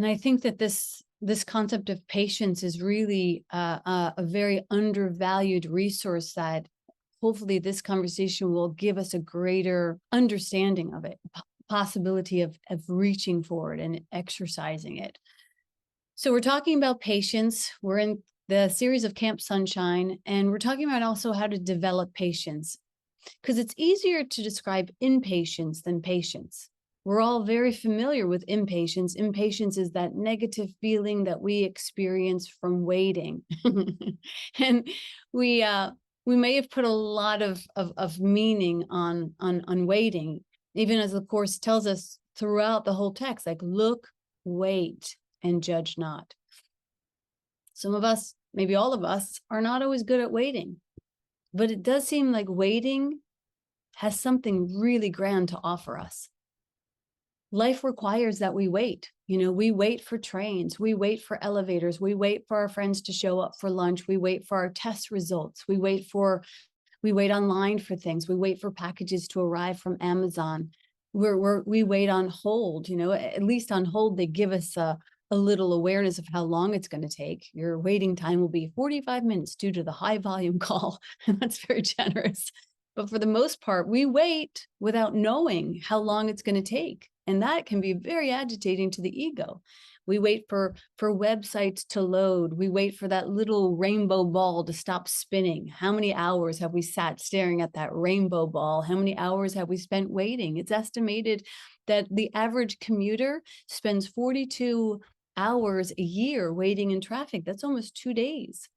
And I think that this concept of patience is really a very undervalued resource that hopefully this conversation will give us a greater understanding of it, possibility of reaching forward and exercising it. So we're talking about patience. We're in the series of Camp Sunshine, and we're talking about also how to develop patience, because it's easier to describe impatience than patience. We're all very familiar with impatience. Impatience is that negative feeling that we experience from waiting. And we may have put a lot of meaning on waiting, even as the Course tells us throughout the whole text, like, look, wait, and judge not. Some of us, maybe all of us, are not always good at waiting, but it does seem like waiting has something really grand to offer us. Life requires that we wait. You know, we wait for trains, we wait for elevators, we wait for our friends to show up for lunch, we wait for our test results, we wait online for things, we wait for packages to arrive from Amazon. We wait on hold, you know, at least on hold, they give us a little awareness of how long it's going to take. Your waiting time will be 45 minutes due to the high volume call, and that's very generous. But for the most part, we wait without knowing how long it's going to take. And that can be very agitating to the ego. We wait for websites to load. We wait for that little rainbow ball to stop spinning. How many hours have we sat staring at that rainbow ball? How many hours have we spent waiting? It's estimated that the average commuter spends 42 hours a year waiting in traffic. That's almost 2 days.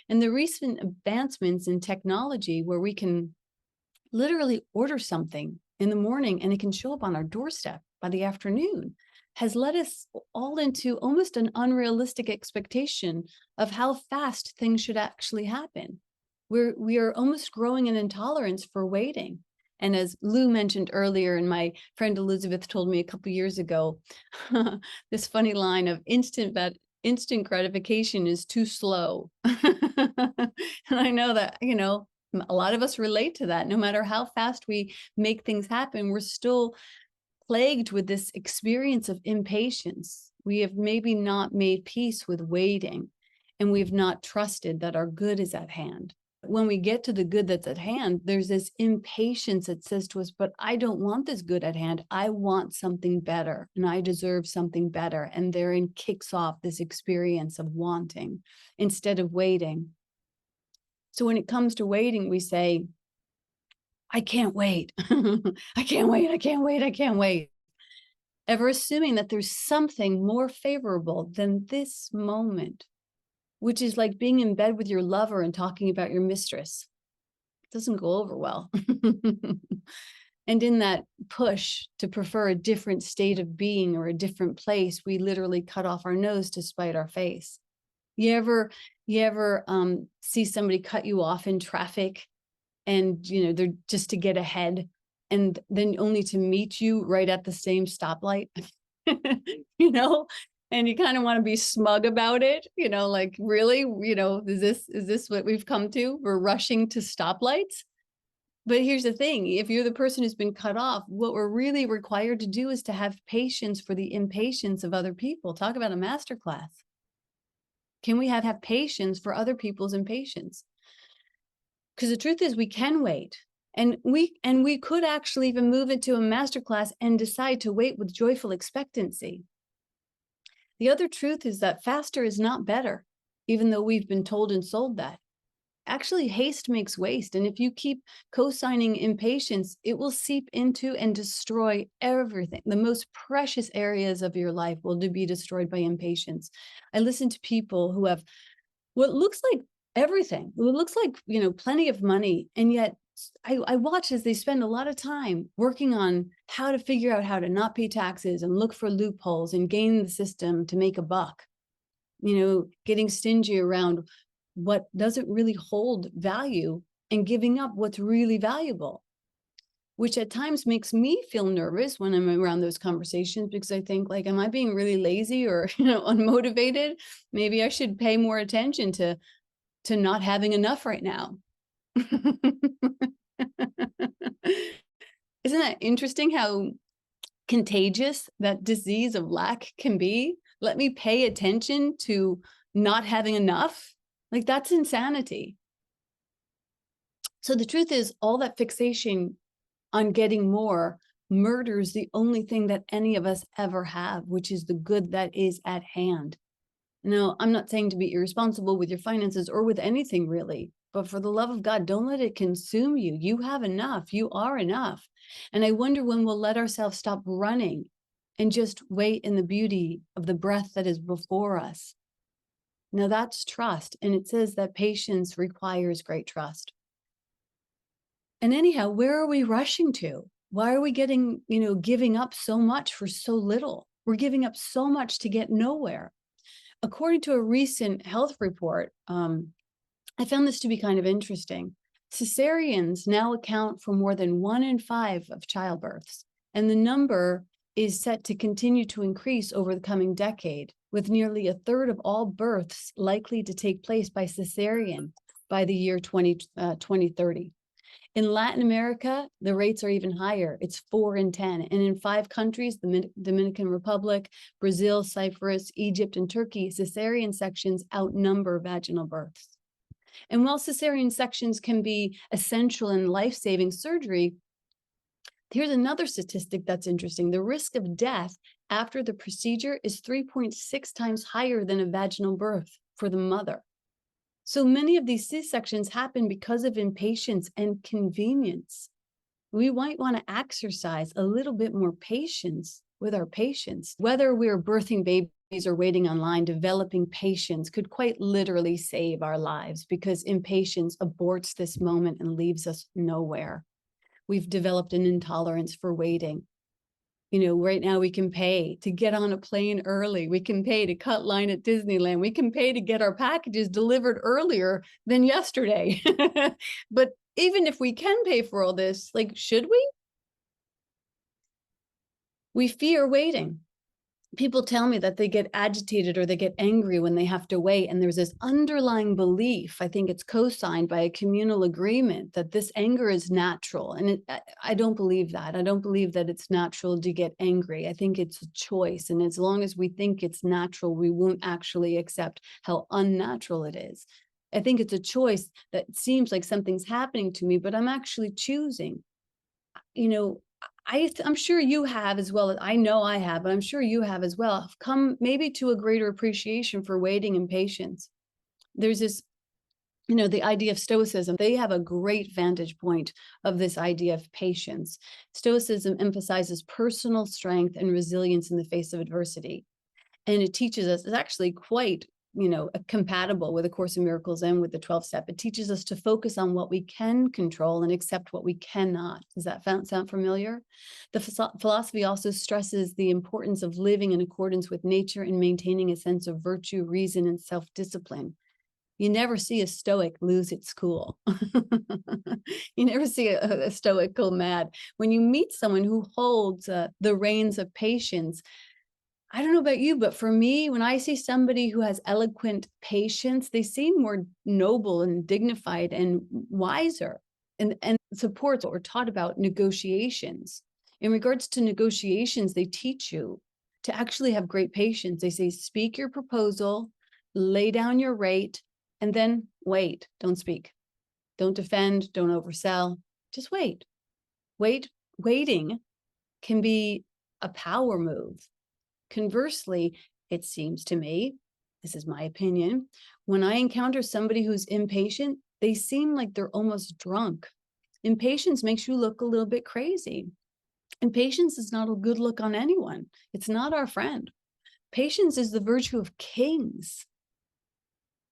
And the recent advancements in technology, where we can literally order something in the morning and it can show up on our doorstep by the afternoon, has led us all into almost an unrealistic expectation of how fast things should actually happen. We are almost growing an intolerance for waiting. And as Lou mentioned earlier, and my friend Elizabeth told me a couple years ago, this funny line of instant gratification is too slow. And I know that, you know, a lot of us relate to that. No matter how fast we make things happen, we're still plagued with this experience of impatience. We have maybe not made peace with waiting, and we've not trusted that our good is at hand. When we get to the good that's at hand, there's this impatience that says to us, but I don't want this good at hand. I want something better, and I deserve something better. And therein kicks off this experience of wanting instead of waiting. So when it comes to waiting, we say, I can't wait. I can't wait. I can't wait. I can't wait. Ever assuming that there's something more favorable than this moment, which is like being in bed with your lover and talking about your mistress. It doesn't go over well. And in that push to prefer a different state of being or a different place, we literally cut off our nose to spite our face. You ever see somebody cut you off in traffic, and you know they're just to get ahead, and then only to meet you right at the same stoplight? You know, and you kind of want to be smug about it, you know, like, really, you know, is this what we've come to? We're rushing to stoplights. But here's the thing, if you're the person who's been cut off, what we're really required to do is to have patience for the impatience of other people. Talk about a masterclass. Can we have patience for other people's impatience? Because the truth is, we can wait. And we could actually even move into a masterclass and decide to wait with joyful expectancy. The other truth is that faster is not better, even though we've been told and sold that. Actually, haste makes waste. And if you keep co-signing impatience, it will seep into and destroy everything. The most precious areas of your life will be destroyed by impatience. I listen to people who have what looks like everything. It looks like, you know, plenty of money. And yet I watch as they spend a lot of time working on how to figure out how to not pay taxes and look for loopholes and game the system to make a buck, you know, getting stingy around what doesn't really hold value and giving up what's really valuable, which at times makes me feel nervous when I'm around those conversations, because I think, like, am I being really lazy or, you know, unmotivated? Maybe I should pay more attention to not having enough right now. Isn't that interesting how contagious that disease of lack can be. Let me pay attention to not having enough. Like, that's insanity. So the truth is, all that fixation on getting more murders the only thing that any of us ever have, which is the good that is at hand. Now, I'm not saying to be irresponsible with your finances or with anything really, but for the love of God, don't let it consume you. You have enough. You are enough. And I wonder when we'll let ourselves stop running and just wait in the beauty of the breath that is before us. Now that's trust. And it says that patience requires great trust. And anyhow, where are we rushing to? Why are we giving up so much for so little? We're giving up so much to get nowhere. According to a recent health report, I found this to be kind of interesting. Cesareans now account for more than 1 in 5 of childbirths, and the number is set to continue to increase over the coming decade, with nearly a third of all births likely to take place by cesarean by the year 2030. In Latin America, the rates are even higher. It's 4 in 10. And in 5 countries, the Dominican Republic, Brazil, Cyprus, Egypt, and Turkey, cesarean sections outnumber vaginal births. And while cesarean sections can be essential in life-saving surgery, here's another statistic that's interesting. The risk of death after the procedure is 3.6 times higher than a vaginal birth for the mother. So many of these C-sections happen because of impatience and convenience. We might want to exercise a little bit more patience with our patients. Whether we're birthing babies or waiting online, developing patience could quite literally save our lives, because impatience aborts this moment and leaves us nowhere. We've developed an intolerance for waiting. Right now we can pay to get on a plane early. We can pay to cut line at Disneyland. We can pay to get our packages delivered earlier than yesterday. But even if we can pay for all this, should we? We fear waiting. People tell me that they get agitated or they get angry when they have to wait. And there's this underlying belief, I think it's co-signed by a communal agreement, that this anger is natural. And I don't believe that. I don't believe that it's natural to get angry. I think it's a choice. And as long as we think it's natural, we won't actually accept how unnatural it is. I think it's a choice that seems like something's happening to me, but I'm actually choosing. I'm sure you have as well. I know I have, but I'm sure you have as well. I've come maybe to a greater appreciation for waiting and patience. There's this, the idea of Stoicism. They have a great vantage point of this idea of patience. Stoicism emphasizes personal strength and resilience in the face of adversity. And it teaches us, it's actually quite compatible with A Course in Miracles and with the 12-step. It teaches us to focus on what we can control and accept what we cannot. Does that sound familiar? The philosophy also stresses the importance of living in accordance with nature and maintaining a sense of virtue, reason, and self-discipline. You never see a Stoic lose its cool. You never see a Stoic go mad. When you meet someone who holds the reins of patience, I don't know about you, but for me, when I see somebody who has eloquent patience, they seem more noble and dignified and wiser, and supports what we're taught about negotiations. In regards to negotiations, they teach you to actually have great patience. They say, speak your proposal, lay down your rate, and then wait. Don't speak. Don't defend. Don't oversell. Just wait. Waiting can be a power move. Conversely, it seems to me, this is my opinion, when I encounter somebody who's impatient, they seem like they're almost drunk. Impatience makes you look a little bit crazy. Impatience is not a good look on anyone. It's not our friend. Patience is the virtue of kings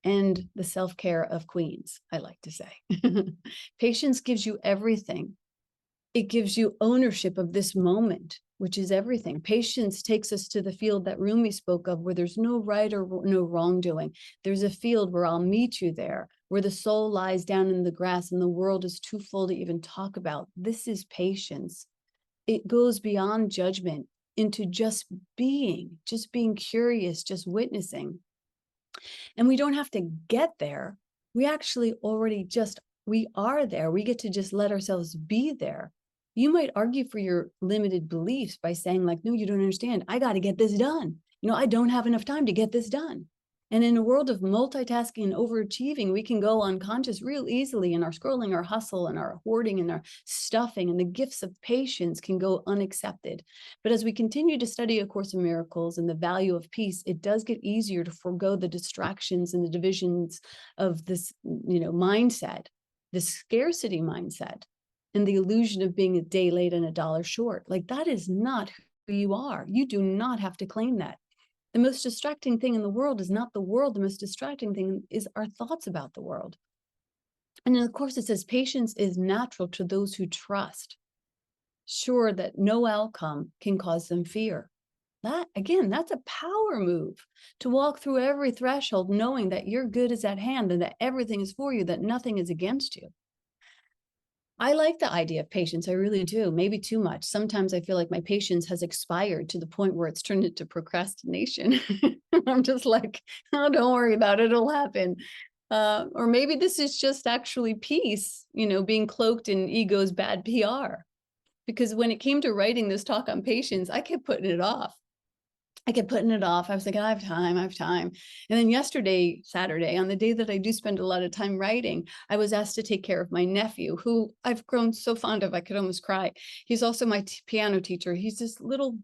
and the self-care of queens, I like to say. Patience gives you everything. It gives you ownership of this moment, which is everything. Patience takes us to the field that Rumi spoke of, where there's no right or no wrongdoing. There's a field where I'll meet you there, where the soul lies down in the grass and the world is too full to even talk about. This is patience. It goes beyond judgment into just being curious, just witnessing. And we don't have to get there. We actually already we are there. We get to just let ourselves be there. You might argue for your limited beliefs by saying like, no, you don't understand. I got to get this done. I don't have enough time to get this done. And in a world of multitasking and overachieving, we can go unconscious real easily in our scrolling, our hustle, and our hoarding and our stuffing, and the gifts of patience can go unaccepted. But as we continue to study A Course in Miracles and the value of peace, it does get easier to forego the distractions and the divisions of this, mindset, the scarcity mindset, and the illusion of being a day late and a dollar short. Like, that is not who you are. You do not have to claim that. The most distracting thing in the world is not the world. The most distracting thing is our thoughts about the world. And of course, it says patience is natural to those who trust, sure that no outcome can cause them fear. That, again, that's a power move, to walk through every threshold knowing that your good is at hand and that everything is for you, that nothing is against you. I like the idea of patience. I really do. Maybe too much. Sometimes I feel like my patience has expired to the point where it's turned into procrastination. I'm just like, oh, don't worry about it. It'll happen. Or maybe this is just actually peace, being cloaked in ego's bad PR. Because when it came to writing this talk on patience, I kept putting it off. I was thinking, I have time. And then yesterday, Saturday, on the day that I do spend a lot of time writing, I was asked to take care of my nephew, who I've grown so fond of, I could almost cry. He's also my piano teacher. He's this little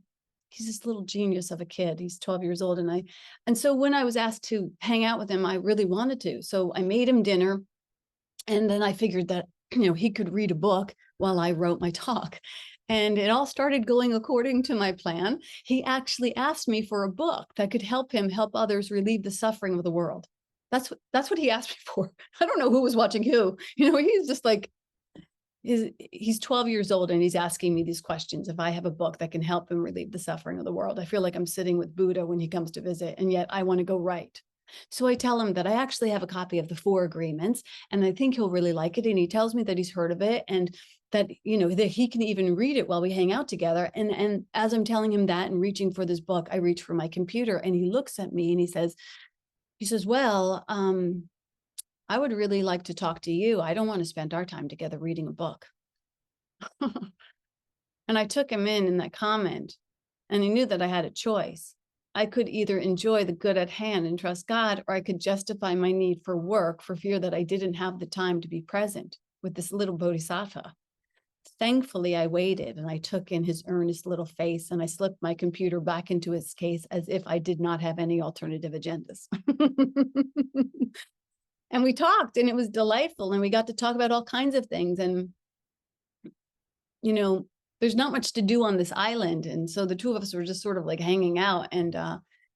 genius of a kid. He's 12 years old. And so when I was asked to hang out with him, I really wanted to. So I made him dinner. And then I figured that, he could read a book while I wrote my talk. And it all started going according to my plan. He actually asked me for a book that could help him help others relieve the suffering of the world. That's what he asked me for. I don't know who was watching who. He's just like, he's 12 years old and he's asking me these questions. If I have a book that can help him relieve the suffering of the world, I feel like I'm sitting with Buddha when he comes to visit, and yet I want to go write. So I tell him that I actually have a copy of the 4 Agreements, and I think he'll really like it. And he tells me that he's heard of it, and that, that he can even read it while we hang out together. And as I'm telling him that and reaching for this book, I reach for my computer, and he looks at me and he says, well, I would really like to talk to you. I don't want to spend our time together reading a book. And I took him in that comment, and he knew that I had a choice. I could either enjoy the good at hand and trust God, or I could justify my need for work for fear that I didn't have the time to be present with this little bodhisattva. Thankfully, I waited, and I took in his earnest little face, and I slipped my computer back into its case as if I did not have any alternative agendas. And we talked, and it was delightful, and we got to talk about all kinds of things. And, there's not much to do on this island. And so the two of us were just sort of like hanging out. And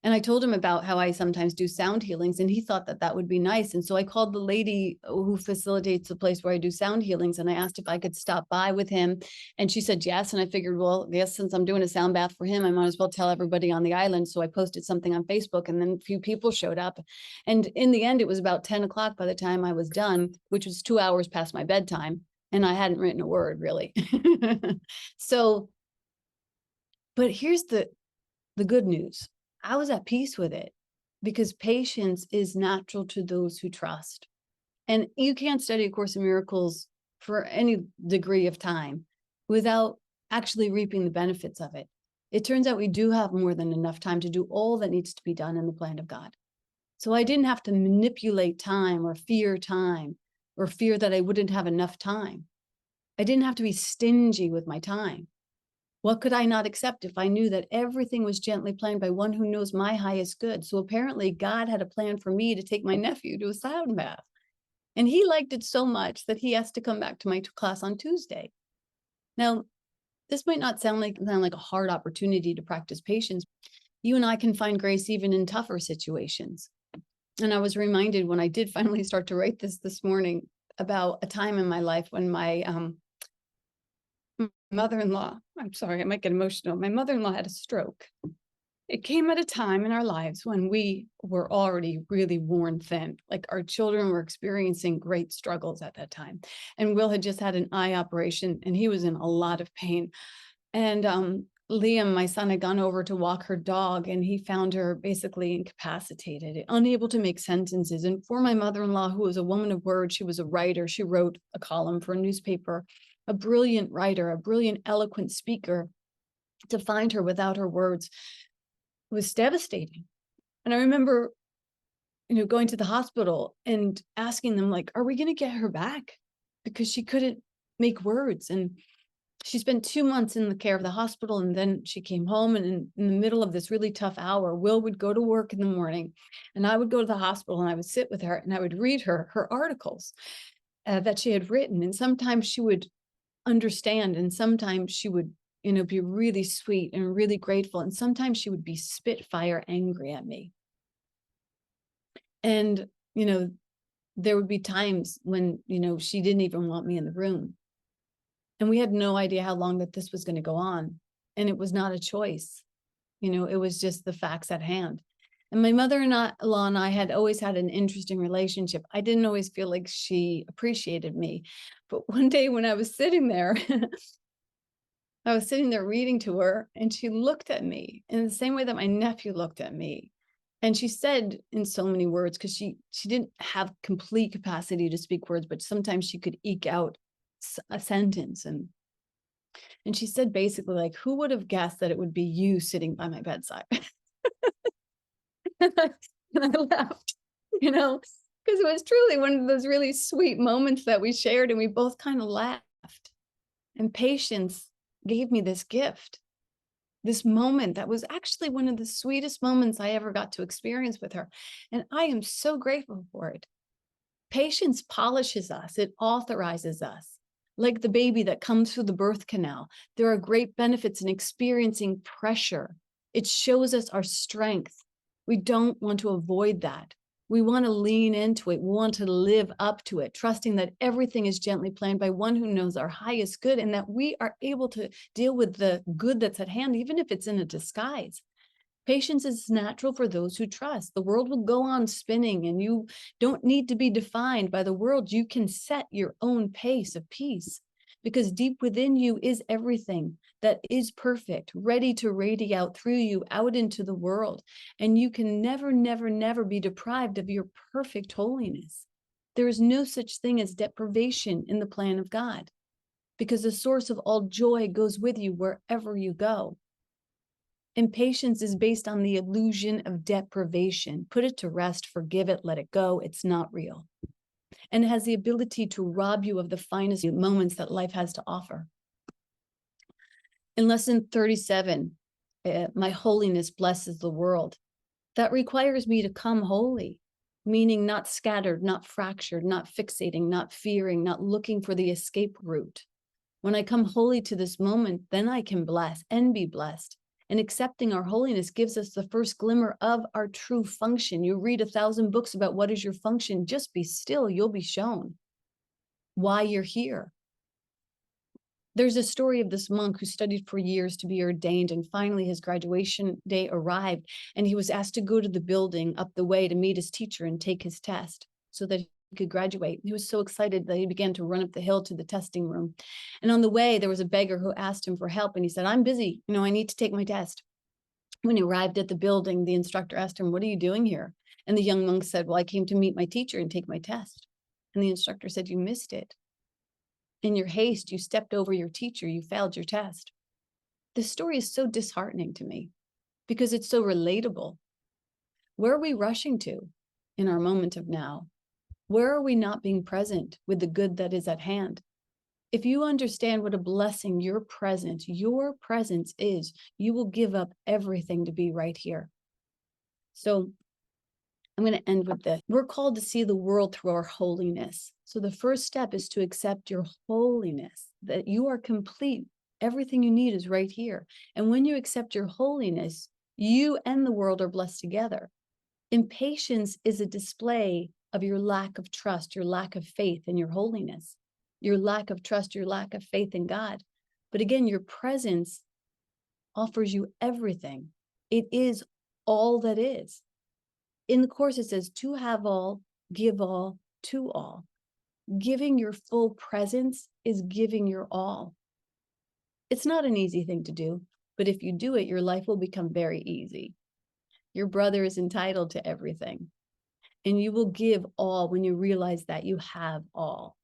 I told him about how I sometimes do sound healings, and he thought that would be nice. And so I called the lady who facilitates the place where I do sound healings, and I asked if I could stop by with him. And she said yes. And I figured, well, yes, since I'm doing a sound bath for him, I might as well tell everybody on the island. So I posted something on Facebook, and then a few people showed up. And in the end, it was about 10 o'clock by the time I was done, which was 2 hours past my bedtime. And I hadn't written a word, really. So, but here's the good news. I was at peace with it, because patience is natural to those who trust. And you can't study A Course in Miracles for any degree of time without actually reaping the benefits of it. It turns out we do have more than enough time to do all that needs to be done in the plan of God. So I didn't have to manipulate time or fear that I wouldn't have enough time. I didn't have to be stingy with my time. What could I not accept if I knew that everything was gently planned by one who knows my highest good? So apparently God had a plan for me to take my nephew to a sound bath. And he liked it so much that he has to come back to my class on Tuesday. Now, this might not sound like a hard opportunity to practice patience. You and I can find grace even in tougher situations. And I was reminded when I did finally start to write this morning about a time in my life when my mother-in-law, I'm sorry, I might get emotional. My mother-in-law had a stroke. It came at a time in our lives when we were already really worn thin. Like, our children were experiencing great struggles at that time. And Will had just had an eye operation, and he was in a lot of pain. And Liam, my son, had gone over to walk her dog, and he found her basically incapacitated, unable to make sentences. And for my mother-in-law, who was a woman of words, she was a writer. She wrote a column for a newspaper. a brilliant writer, a brilliant, eloquent speaker. To find her without her words was devastating. And I remember, going to the hospital and asking them, like, are we going to get her back? Because she couldn't make words. And she spent 2 months in the care of the hospital. And then she came home. And in the middle of this really tough hour, Will would go to work in the morning and I would go to the hospital and I would sit with her and I would read her articles that she had written. And sometimes she would understand. And sometimes she would, be really sweet and really grateful. And sometimes she would be spitfire angry at me. And, there would be times when, she didn't even want me in the room. And we had no idea how long that this was going to go on. And it was not a choice. It was just the facts at hand. And my mother-in-law and I had always had an interesting relationship. I didn't always feel like she appreciated me. But one day when I was sitting there, I was sitting there reading to her, and she looked at me in the same way that my nephew looked at me. And she said in so many words, because she didn't have complete capacity to speak words, but sometimes she could eke out a sentence. And she said basically, like, who would have guessed that it would be you sitting by my bedside? and I laughed, because it was truly one of those really sweet moments that we shared, and we both kind of laughed. And Patience gave me this gift, this moment that was actually one of the sweetest moments I ever got to experience with her. And I am so grateful for it. Patience polishes us. It authorizes us. Like the baby that comes through the birth canal, there are great benefits in experiencing pressure. It shows us our strength. We don't want to avoid that. We want to lean into it. We want to live up to it, trusting that everything is gently planned by one who knows our highest good, and that we are able to deal with the good that's at hand, even if it's in a disguise. Patience is natural for those who trust. The world will go on spinning, and you don't need to be defined by the world. You can set your own pace of peace, because deep within you is everything that is perfect, ready to radiate out through you out into the world. And you can never, never, never be deprived of your perfect holiness. There is no such thing as deprivation in the plan of God, because the source of all joy goes with you wherever you go. Impatience is based on the illusion of deprivation. Put it to rest, forgive it, let it go. It's not real. And it has the ability to rob you of the finest moments that life has to offer. In lesson 37, my holiness blesses the world. That requires me to come holy, meaning not scattered, not fractured, not fixating, not fearing, not looking for the escape route. When I come holy to this moment, then I can bless and be blessed. And accepting our holiness gives us the first glimmer of our true function. You read 1,000 books about what is your function. Just be still. You'll be shown why you're here. There's a story of this monk who studied for years to be ordained, and finally his graduation day arrived, and he was asked to go to the building up the way to meet his teacher and take his test so that he could graduate. He was so excited that he began to run up the hill to the testing room. And on the way, there was a beggar who asked him for help, and he said, I'm busy, I need to take my test. When he arrived at the building, the instructor asked him, what are you doing here? And the young monk said, well, I came to meet my teacher and take my test. And the instructor said, you missed it. In your haste, you stepped over your teacher, you failed your test. This story is so disheartening to me because it's so relatable. Where are we rushing to in our moment of now? Where are we not being present with the good that is at hand? If you understand what a blessing your presence is, you will give up everything to be right here. So I'm going to end with this. We're called to see the world through our holiness. So the first step is to accept your holiness, that you are complete. Everything you need is right here. And when you accept your holiness, you and the world are blessed together. Impatience is a display of your lack of trust, your lack of faith in your holiness, your lack of trust, your lack of faith in God. But again, your presence offers you everything. It is all that is. In the Course, it says to have all, give all, to all. Giving your full presence is giving your all. It's not an easy thing to do, but if you do it, your life will become very easy. Your brother is entitled to everything, and you will give all when you realize that you have all.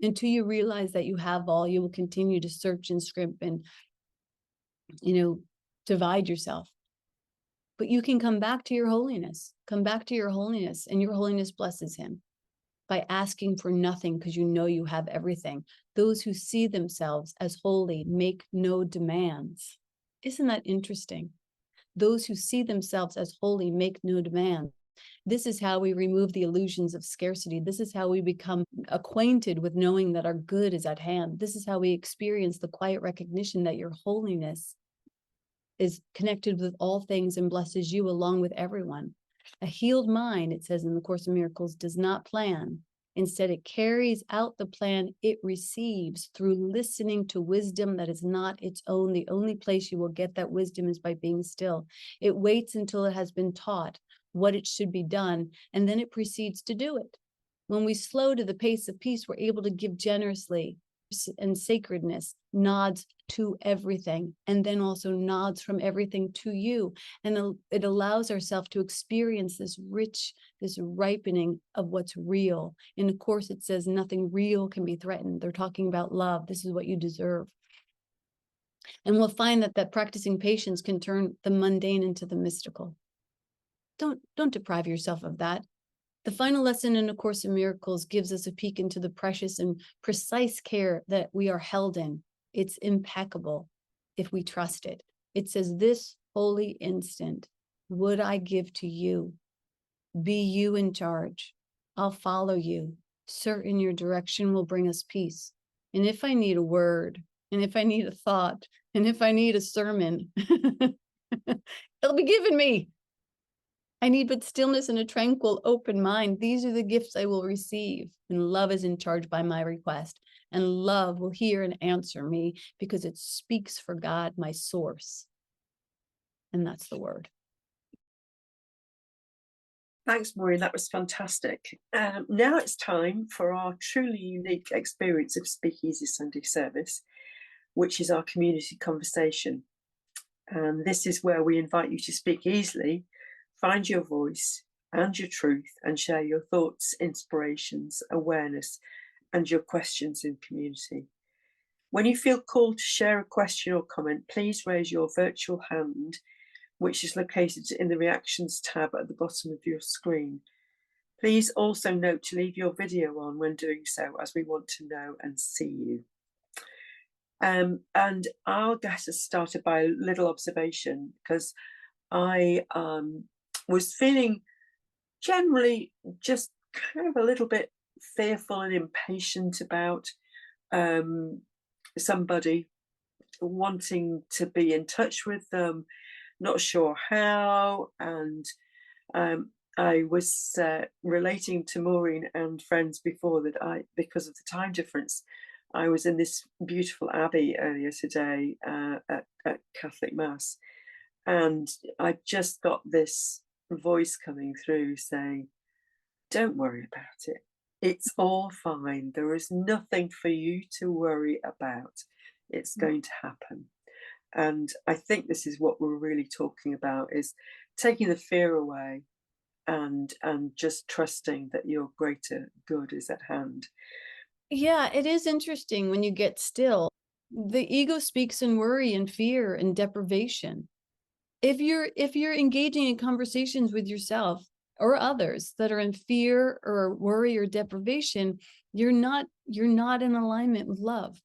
Until you realize that you have all, you will continue to search and scrimp and, divide yourself. But you can come back to your holiness, and your holiness blesses him by asking for nothing because you know you have everything. Those who see themselves as holy make no demands. Isn't that interesting? Those who see themselves as holy make no demands. This is how we remove the illusions of scarcity. This is how we become acquainted with knowing that our good is at hand. This is how we experience the quiet recognition that your holiness is connected with all things and blesses you along with everyone. A healed mind, it says in the Course in Miracles, does not plan. Instead, it carries out the plan it receives through listening to wisdom that is not its own. The only place you will get that wisdom is by being still. It waits until it has been taught what it should be done, and then it proceeds to do it. When we slow to the pace of peace, we're able to give generously, and sacredness nods to everything, and then also nods from everything to you. And it allows ourselves to experience this ripening of what's real. In the Course, it says nothing real can be threatened. They're talking about love. This is what you deserve. And we'll find that practicing patience can turn the mundane into the mystical. Don't deprive yourself of that. The final lesson in A Course in Miracles gives us a peek into the precious and precise care that we are held in. It's impeccable if we trust it. It says, this holy instant would I give to you. Be you in charge. I'll follow you. Certain your direction will bring us peace. And if I need a word, and if I need a thought, and if I need a sermon, it'll be given me. I need but stillness and a tranquil, open mind. These are the gifts I will receive. And love is in charge by my request. And love will hear and answer me because it speaks for God, my source. And that's the word. Thanks, Maureen. That was fantastic. Now it's time for our truly unique experience of Speakeasy Sunday service, which is our community conversation. And this is where we invite you to speak easily, find your voice and your truth, and share your thoughts, inspirations, awareness, and your questions in community. When you feel called to share a question or comment, please raise your virtual hand, which is located in the Reactions tab at the bottom of your screen. Please also note to leave your video on when doing so, as we want to know and see you. And I'll get us started by a little observation, because I was feeling generally just kind of a little bit fearful and impatient about somebody wanting to be in touch with them, not sure how. And I was relating to Maureen and friends before that because of the time difference, I was in this beautiful abbey earlier today at Catholic Mass, and I just got this voice coming through saying, don't worry about it. It's all fine. There is nothing for you to worry about. It's going to happen. And I think this is what we're really talking about, is taking the fear away and just trusting that your greater good is at hand. Yeah, it is interesting when you get still. The ego speaks in worry and fear and deprivation. If you're engaging in conversations with yourself or others that are in fear or worry or deprivation, you're not in alignment with love.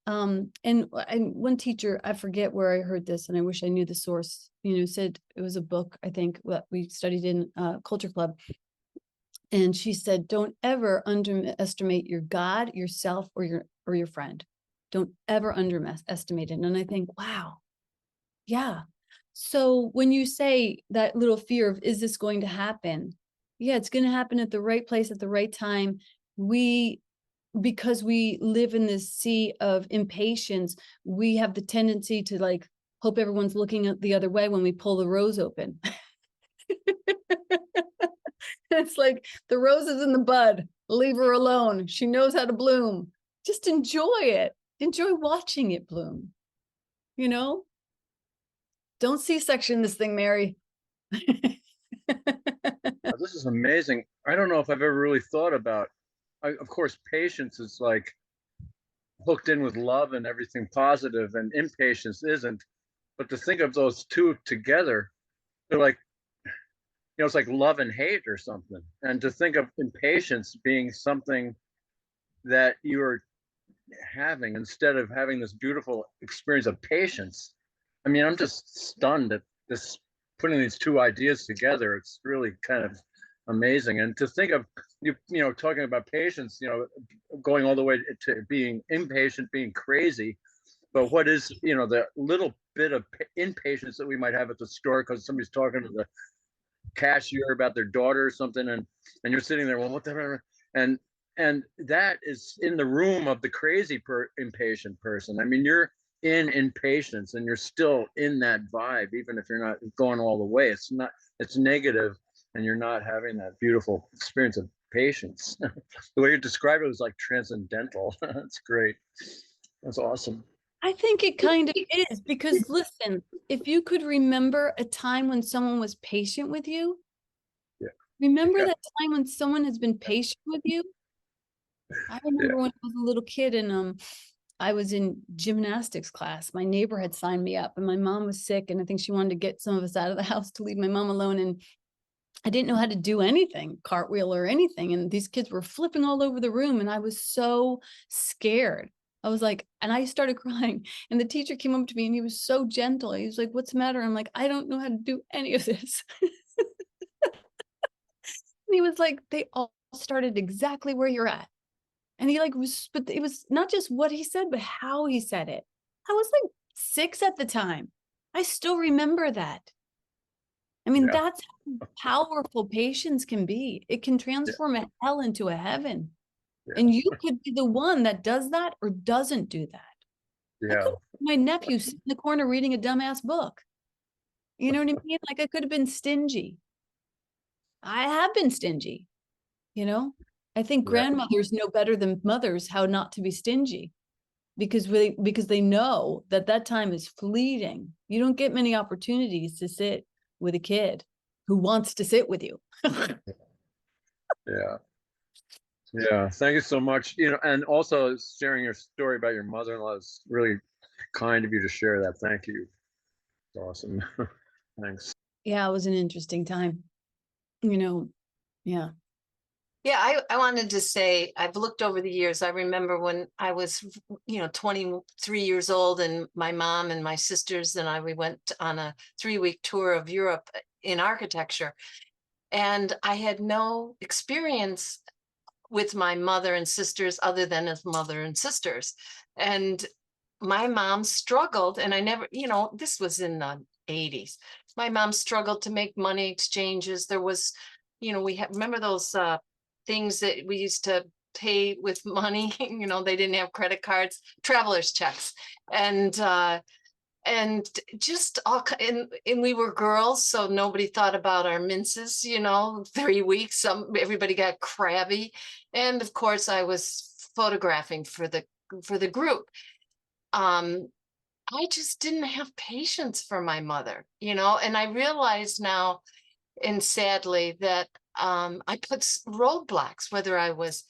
And one teacher, I forget where I heard this, and I wish I knew the source, said it was a book, I think, what we studied in Culture Club. And she said, don't ever underestimate your God, yourself, or your friend. Don't ever underestimate it. And I think, wow, yeah. So when you say that little fear of, is this going to happen? Yeah, it's going to happen at the right place at the right time. Because we live in this sea of impatience, we have the tendency to hope everyone's looking at the other way when we pull the rose open. It's like the rose is in the bud. Leave her alone. She knows how to bloom. Just enjoy it. Enjoy watching it bloom. Don't C-section this thing, Mary. This is amazing. I don't know if I've ever really thought about of course, patience is like hooked in with love and everything positive, and impatience isn't. But to think of those two together, they're like, it's like love and hate or something. And to think of impatience being something that you're having instead of having this beautiful experience of patience. I mean, I'm just stunned at this, putting these two ideas together. It's really kind of amazing. And to think of talking about patience, going all the way to being impatient, being crazy. But what is, the little bit of impatience that we might have at the store because somebody's talking to the cashier about their daughter or something, and you're sitting there, well, what the, and that is in the room of the crazy impatient person. I mean, you're in impatience and you're still in that vibe, even if you're not going all the way. It's negative, and you're not having that beautiful experience of patience. The way you describe it was like transcendental. That's great. That's awesome. I think it kind of is, because listen, if you could remember a time when someone was patient with you, Yeah. remember Yeah. that time when someone has been patient with you. I remember when I was a little kid and I was in gymnastics class. My neighbor had signed me up and my mom was sick, and I think she wanted to get some of us out of the house to leave my mom alone. And I didn't know how to do anything, cartwheel or anything. And these kids were flipping all over the room. And I was so scared. I was like, and I started crying. And the teacher came up to me and he was so gentle. He was like, "What's the matter?" I'm like, "I don't know how to do any of this." And he was like, "They all started exactly where you're at." And he like was, but it was not just what he said, but how he said it. I was like 6 at the time. I still remember that. I mean, Yeah. that's how powerful patience can be. It can Yeah. transform a hell into a heaven. Yeah. And you could be the one that does that or doesn't do that. I Yeah. could have my nephew sit in the corner reading a dumbass book. You know what I mean? Like I could have been stingy. I have been stingy, you know? I think Yeah. grandmothers know better than mothers how not to be stingy because they know that that time is fleeting. You don't get many opportunities to sit with a kid who wants to sit with you. Yeah. Yeah. Thank you so much. And also sharing your story about your mother-in-law is really kind of you to share that. Thank you. It's awesome. Thanks. Yeah, it was an interesting time. You know, yeah. Yeah, I wanted to say, I've looked over the years. I remember when I was, 23 years old, and my mom and my sisters and I, we went on a 3-week tour of Europe in architecture. And I had no experience with my mother and sisters other than as mother and sisters. And my mom struggled, and I never, this was in the 80s. My mom struggled to make money exchanges. There was, we have, remember those things that we used to pay with money, they didn't have credit cards, traveler's checks. And just all, and we were girls, so nobody thought about our minces, 3 weeks, everybody got crabby. And of course I was photographing for the group. I just didn't have patience for my mother, and I realize now, and sadly, that I put roadblocks, whether I was,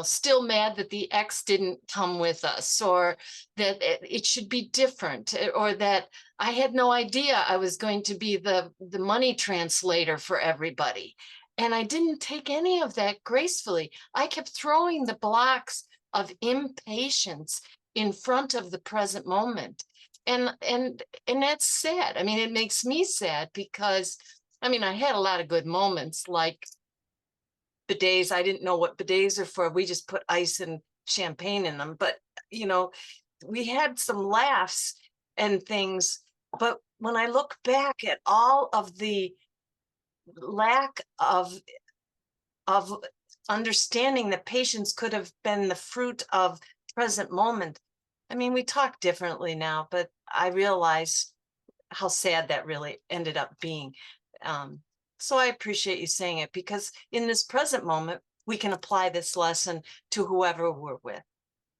still mad that the ex didn't come with us, or that it should be different, or that I had no idea I was going to be the money translator for everybody. And I didn't take any of that gracefully. I kept throwing the blocks of impatience in front of the present moment. And that's sad. I mean, it makes me sad because I mean, I had a lot of good moments, like bidets. I didn't know what bidets are for. We just put ice and champagne in them. But, we had some laughs and things. But when I look back at all of the lack of understanding that patience could have been the fruit of present moment. I mean, we talk differently now, but I realize how sad that really ended up being. So I appreciate you saying it, because in this present moment, we can apply this lesson to whoever we're with.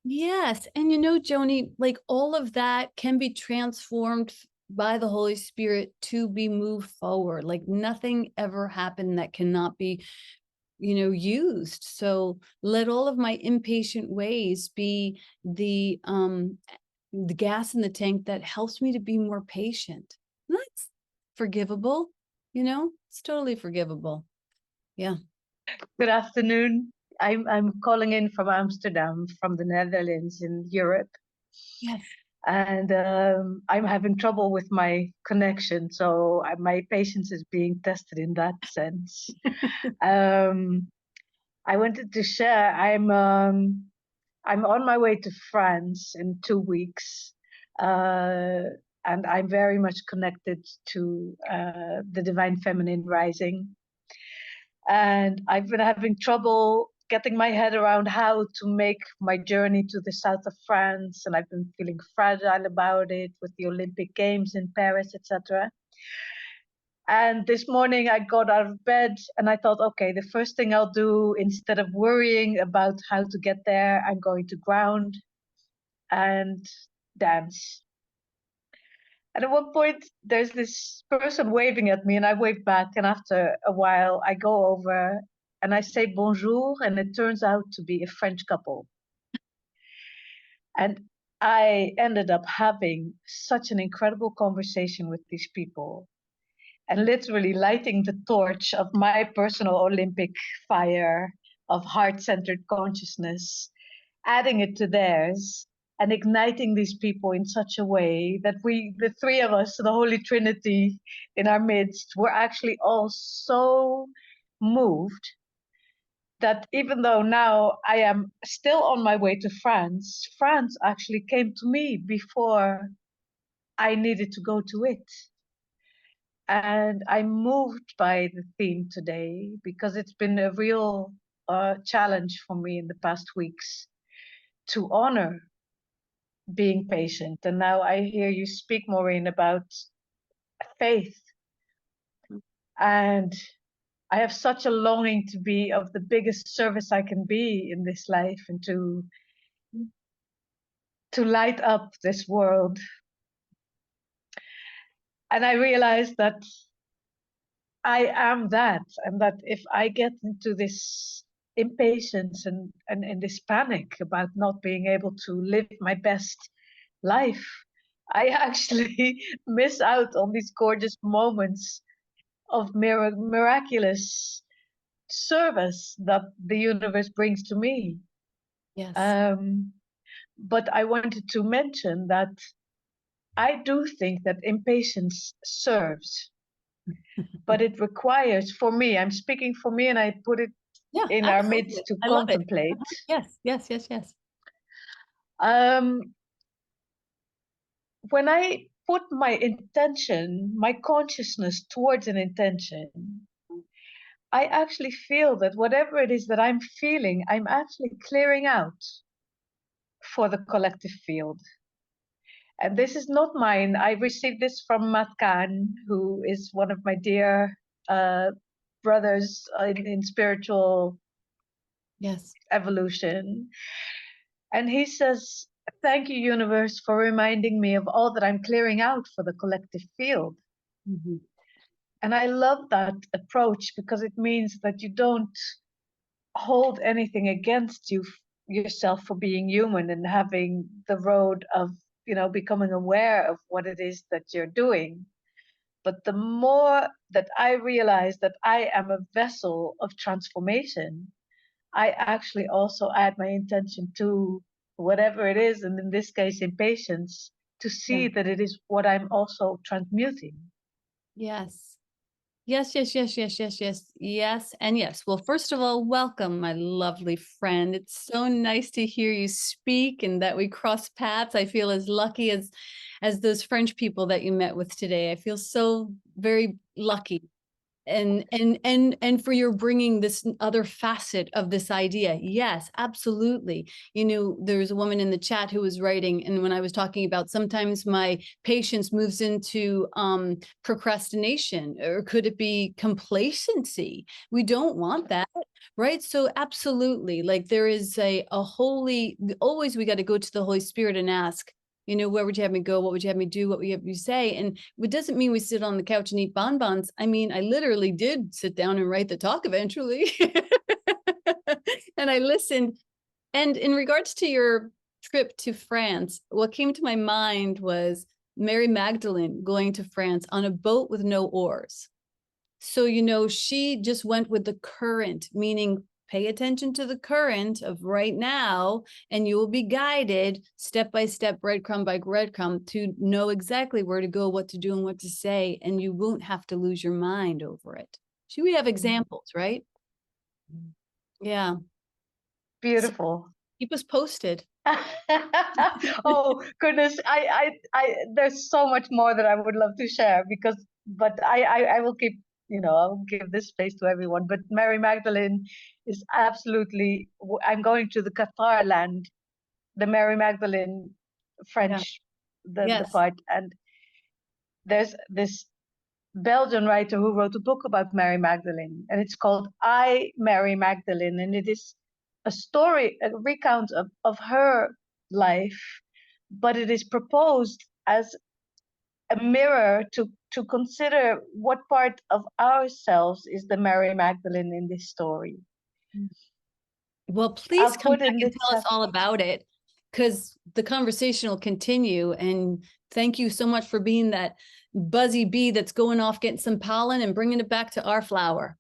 Yes. And Joni, like all of that can be transformed by the Holy Spirit to be moved forward. Like nothing ever happened that cannot be used. So let all of my impatient ways be the gas in the tank that helps me to be more patient. That's forgivable, it's totally forgivable. Yeah. Good afternoon. I'm calling in from Amsterdam, from the Netherlands in Europe. Yes. And I'm having trouble with my connection, so my patience is being tested in that sense. I wanted to share. I'm on my way to France in 2 weeks, and I'm very much connected to the Divine Feminine Rising. And I've been having trouble getting my head around how to make my journey to the south of France, and I've been feeling fragile about it with the Olympic Games in Paris, etc. And this morning I got out of bed and I thought, okay, the first thing I'll do, instead of worrying about how to get there, I'm going to ground and dance. And at one point, there's this person waving at me, and I wave back. And after a while, I go over and I say bonjour, and it turns out to be a French couple. And I ended up having such an incredible conversation with these people, and literally lighting the torch of my personal Olympic fire of heart-centered consciousness, adding it to theirs, and igniting these people in such a way that we, the three of us, the Holy Trinity in our midst, were actually all so moved that even though now I am still on my way to France, France actually came to me before I needed to go to it. And I'm moved by the theme today because it's been a real challenge for me in the past weeks to honor being patient. And now I hear you speak, Maureen, about faith. And I have such a longing to be of the biggest service I can be in this life, and to light up this world. And I realized that I am that, and that if I get into this impatience and this panic about not being able to live my best life, I actually miss out on these gorgeous moments of miraculous service that the universe brings to me. Yes. But I wanted to mention that I do think that impatience serves, but it requires, for me, I'm speaking for me, and I put it in absolutely. our midst to contemplate. Yes. When I put my intention, my consciousness towards an intention, I actually feel that whatever it is that I'm feeling, I'm actually clearing out for the collective field. And this is not mine. I received this from Matt Kahn, who is one of my dear brothers in spiritual evolution. And he says, thank you, universe, for reminding me of all that I'm clearing out for the collective field. Mm-hmm. And I love that approach because it means that you don't hold anything against yourself for being human and having the road of, becoming aware of what it is that you're doing. But the more that I realize that I am a vessel of transformation, I actually also add my intention to whatever it is, and in this case, impatience, to see that it is what I'm also transmuting. Yes. Yes. And yes. Well, first of all, welcome, my lovely friend. It's so nice to hear you speak and that we cross paths. I feel as lucky as those French people that you met with today. I feel so very lucky. And for your bringing this other facet of this idea. Yes, absolutely. There's a woman in the chat who was writing, and when I was talking about sometimes my patience moves into procrastination, or could it be complacency? We don't want that, right? So absolutely, like there is always we got to go to the Holy Spirit and ask, where would you have me go? What would you have me do? What would you have me say? And it doesn't mean we sit on the couch and eat bonbons. I mean, I literally did sit down and write the talk eventually. And I listened. And in regards to your trip to France, what came to my mind was Mary Magdalene going to France on a boat with no oars. So, she just went with the current, meaning pay attention to the current of right now, and you will be guided step by step, breadcrumb by breadcrumb, to know exactly where to go, what to do, and what to say. And you won't have to lose your mind over it. Should we have examples, right? Yeah. Beautiful. Keep us posted. Oh goodness, there's so much more that I would love to share but I will keep, I will give this space to everyone. But Mary Magdalene is absolutely. I'm going to the Qatar land, the Mary Magdalene French, the part, and there's this Belgian writer who wrote a book about Mary Magdalene, and it's called I, Mary Magdalene, and it is a story, a recount of her life, but it is proposed as a mirror to consider what part of ourselves is the Mary Magdalene in this story. Well, please come put back in and the tell us chat. all about it, because the conversation will continue. And thank you so much for being that buzzy bee that's going off, getting some pollen and bringing it back to our flower.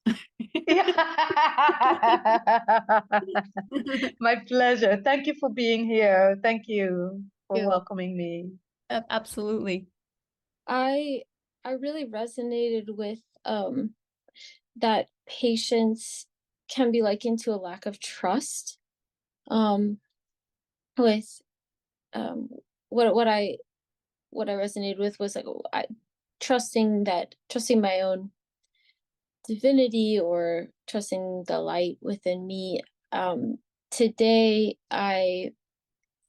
My pleasure. Thank you for being here. Thank you for welcoming me. Absolutely. I really resonated with that patience can be likened to a lack of trust. With what I resonated with was like trusting my own divinity, or trusting the light within me. Today I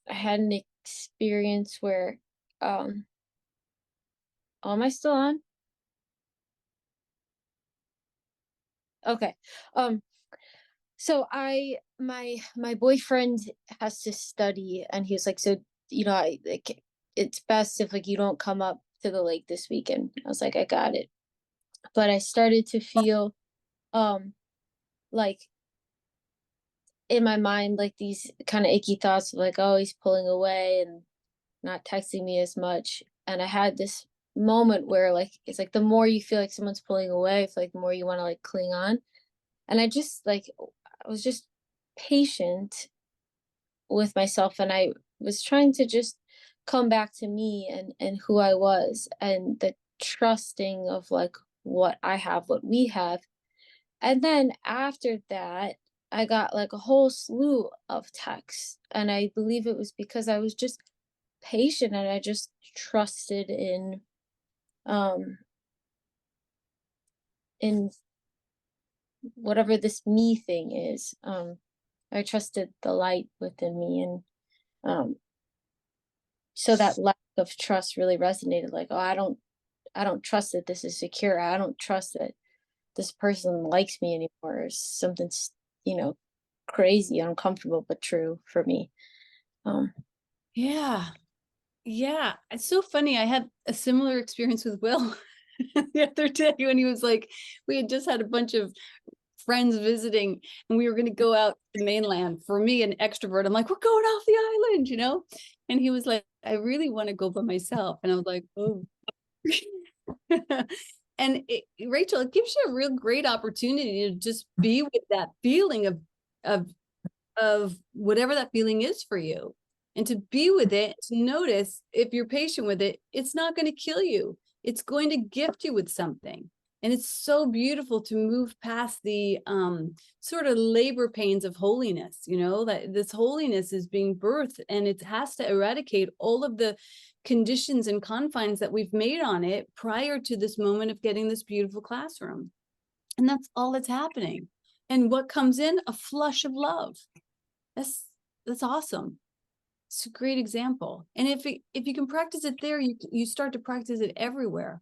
had an experience where am I still on? Okay. So my boyfriend has to study, and he was like, so it's best if you don't come up to the lake this weekend. I was like, I got it. But I started to feel like in my mind these kind of icky thoughts of oh, he's pulling away and not texting me as much. And I had this moment where it's the more you feel like someone's pulling away, it's the more you want to cling on. And I just I was just patient with myself, and I was trying to just come back to me and who I was, and the trusting of what I have, what we have. And then after that, I got a whole slew of texts, and I believe it was because I was just patient, and I just trusted in whatever this me thing is. I trusted the light within me, and so that lack of trust really resonated. Oh, I don't trust that this is secure. I don't trust that this person likes me anymore, or something's crazy, uncomfortable, but true for me. Yeah, it's so funny. I had a similar experience with Will the other day when he was we had just had a bunch of friends visiting, and we were going to go out to the mainland. For me, an extrovert, I'm we're going off the island, and he was like, I really want to go by myself. And I was like, oh. And Rachel, it gives you a real great opportunity to just be with that feeling of whatever that feeling is for you, and to be with it, to notice, if you're patient with it, it's not going to kill you. It's going to gift you with something. And it's so beautiful to move past the sort of labor pains of holiness, that this holiness is being birthed, and it has to eradicate all of the conditions and confines that we've made on it prior to this moment of getting this beautiful classroom. And that's all that's happening. And what comes in? A flush of love. That's awesome. It's a great example. And if you can practice it there, you start to practice it everywhere.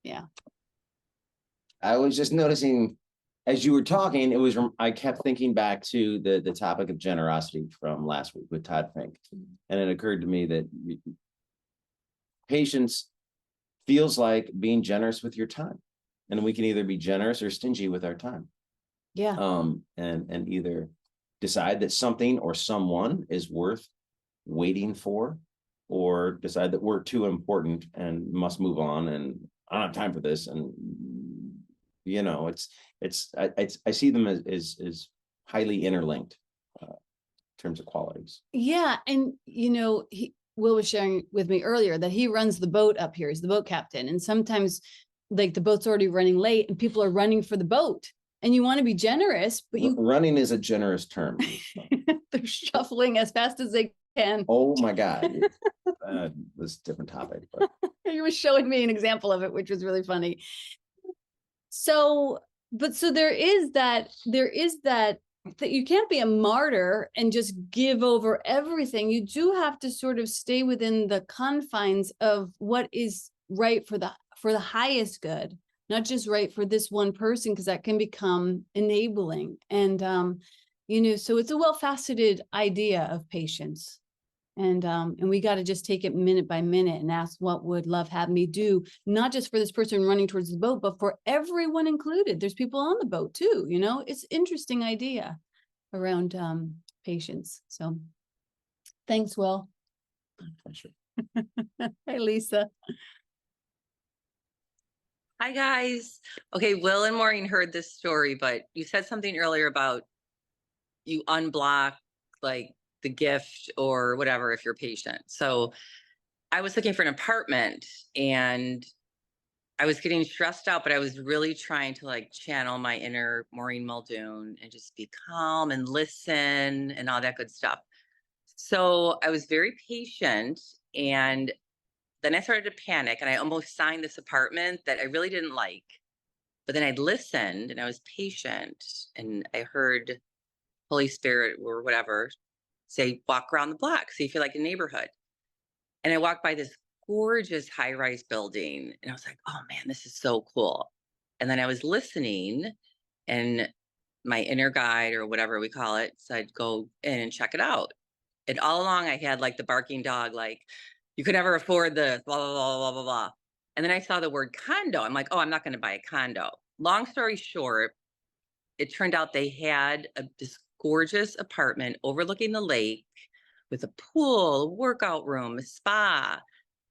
Yeah. I was just noticing as you were talking, I kept thinking back to the topic of generosity from last week with Todd Fink. And it occurred to me that patience feels like being generous with your time. And we can either be generous or stingy with our time. Yeah. And either decide that something or someone is worth waiting for, or decide that we're too important and must move on, and I don't have time for this. And you know, I see them as highly interlinked in terms of qualities. Yeah. And you know, Will was sharing with me earlier that he runs the boat up here. He's the boat captain. And sometimes like the boat's already running late and people are running for the boat. And you want to be generous, but Running is a generous term. they're shuffling as fast as they can. Oh my God. This is a different topic. But. You were showing me an example of it, which was really funny. So there is that you can't be a martyr and just give over everything. You do have to sort of stay within the confines of what is right for the highest good, not just right for this one person, because that can become enabling. And you know, so it's a well-faceted idea of patience. And we got to just take it minute by minute and ask, what would love have me do? Not just for this person running towards the boat, but for everyone included. There's people on the boat too, you know. It's interesting idea around patience. So thanks, Will. Sure. Hey, Lisa. Hi, guys. Okay, Will and Maureen heard this story, but you said something earlier about you unblock like the gift or whatever if you're patient. So I was looking for an apartment and I was getting stressed out, but I was really trying to like channel my inner Maureen Muldoon and just be calm and listen and all that good stuff. So I was very patient, and then I started to panic and I almost signed this apartment that I really didn't like. But then I listened and I was patient, and I heard Holy Spirit or whatever say, walk around the block, see if you like the neighborhood. And I walked by this gorgeous high-rise building and I was like, oh man, this is so cool. And then I was listening, and my inner guide or whatever we call it said, go in and check it out. And all along I had like the barking dog, like, you could never afford this, blah, blah, blah, blah, blah, blah. And then I saw the word condo. I'm like, oh, I'm not going to buy a condo. Long story short, it turned out they had this gorgeous apartment overlooking the lake with a pool, a workout room, a spa,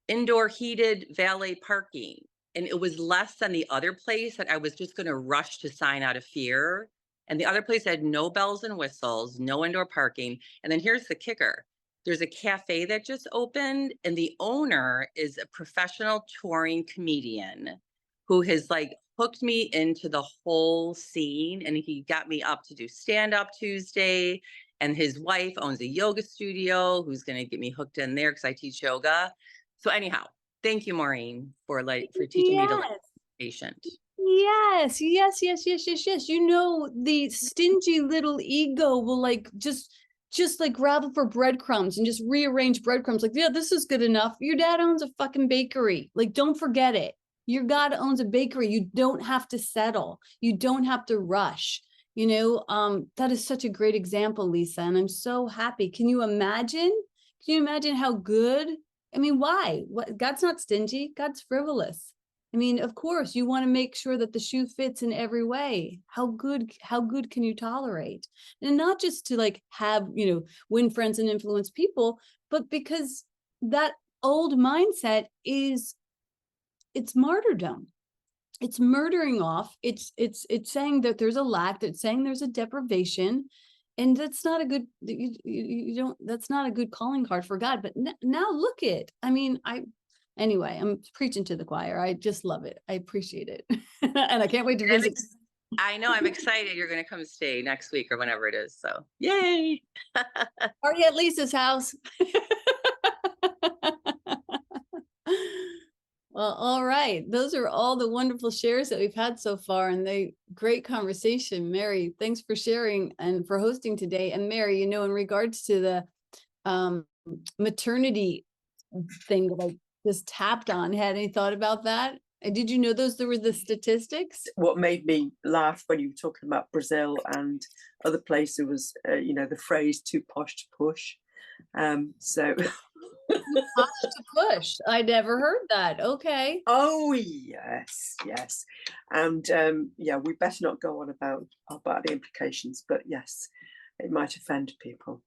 indoor heated valet parking. And it was less than the other place that I was just going to rush to sign out of fear. And the other place had no bells and whistles, no indoor parking. And then here's the kicker. There's a cafe that just opened, and the owner is a professional touring comedian who has like hooked me into the whole scene. And he got me up to do stand-up Tuesday. And his wife owns a yoga studio who's going to get me hooked in there because I teach yoga. So anyhow, thank you, Maureen, for teaching me to be patient. Yes. You know, the stingy little ego will like just like gravel for breadcrumbs and just rearrange breadcrumbs. Like, yeah, this is good enough. Your dad owns a fucking bakery. Like, don't forget it. Your God owns a bakery. You don't have to settle. You don't have to rush. You know, that is such a great example, Lisa. And I'm so happy. Can you imagine? Can you imagine how good? I mean, why? God's not stingy. God's frivolous. I mean, of course, you want to make sure that the shoe fits in every way. How good can you tolerate? And not just to like have, you know, win friends and influence people, but because that old mindset it's martyrdom. It's murdering off. It's saying that there's a lack, it's saying there's a deprivation. And that's not a good, that's not a good calling card for God. But now look it. I mean, anyway, I'm preaching to the choir. I just love it. I appreciate it. And I can't wait to visit. I know, I'm excited. You're going to come stay next week or whenever it is. So yay. Are you at Lisa's house? Well, all right. Those are all the wonderful shares that we've had so far, and the great conversation. Mary, thanks for sharing and for hosting today. And Mary, you know, in regards to the maternity thing that I just tapped on, had any thought about that? And did you know there were the statistics? What made me laugh when you were talking about Brazil and other places was, you know, the phrase "too posh to push." So Push to push. I never heard that. Okay. Oh yes, yes. And yeah, we better not go on about the implications, but yes, it might offend people.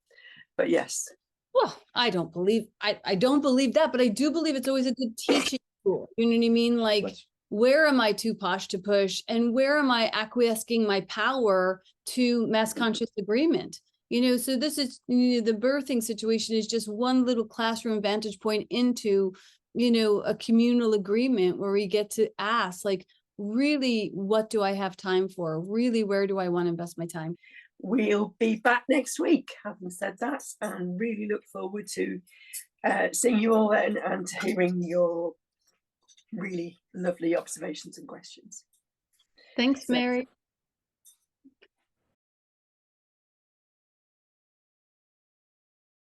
But yes. Well, I don't believe that, but I do believe it's always a good teaching tool. You know what I mean? Like, Yes. where am I too posh to push, and where am I acquiescing my power to mass conscious agreement? You know, so this is, you know, the birthing situation is just one little classroom vantage point into, you know, a communal agreement where we get to ask, like, really, what do I have time for? Really, where do I want to invest my time? We'll be back next week, having said that, and really look forward to seeing you all then and hearing your really lovely observations and questions. Thanks, So, Mary.